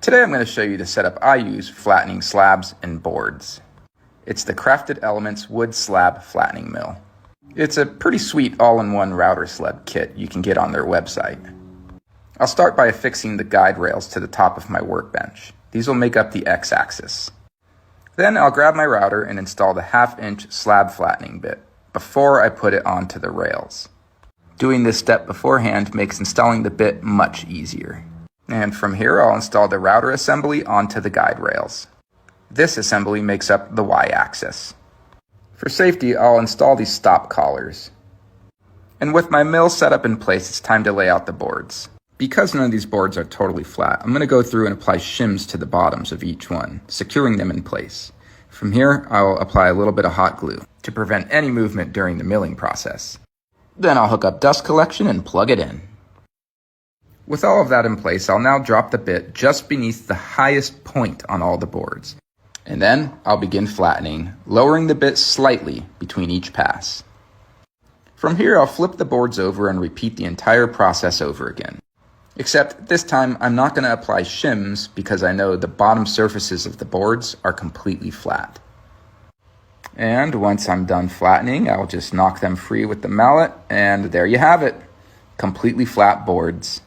Today I'm going to show you the setup I use for flattening slabs and boards. It's the Crafted Elements wood slab flattening mill. It's a pretty sweet all-in-one router sled kit you can get on their website. I'll start by affixing the guide rails to the top of my workbench. These will make up the x-axis. Then I'll grab my router and install the 1/2-inch slab flattening bit before I put it onto the rails. Doing this step beforehand makes installing the bit much easier. And from here I'll install the router assembly onto the guide rails. This assembly makes up the y-axis. For safety, I'll install these stop collars. And with my mill set up in place, it's time to lay out the boards. Because none of these boards are totally flat, I'm going to go through and apply shims to the bottoms of each one, securing them in place. From here, I'll apply a little bit of hot glue to prevent any movement during the milling process. Then I'll hook up dust collection and plug it in. With all of that in place, I'll now drop the bit just beneath the highest point on all the boards. And then I'll begin flattening, lowering the bit slightly between each pass. From here, I'll flip the boards over and repeat the entire process over again. Except this time, I'm not going to apply shims because I know the bottom surfaces of the boards are completely flat. And once I'm done flattening, I'll just knock them free with the mallet, and there you have it. Completely flat boards.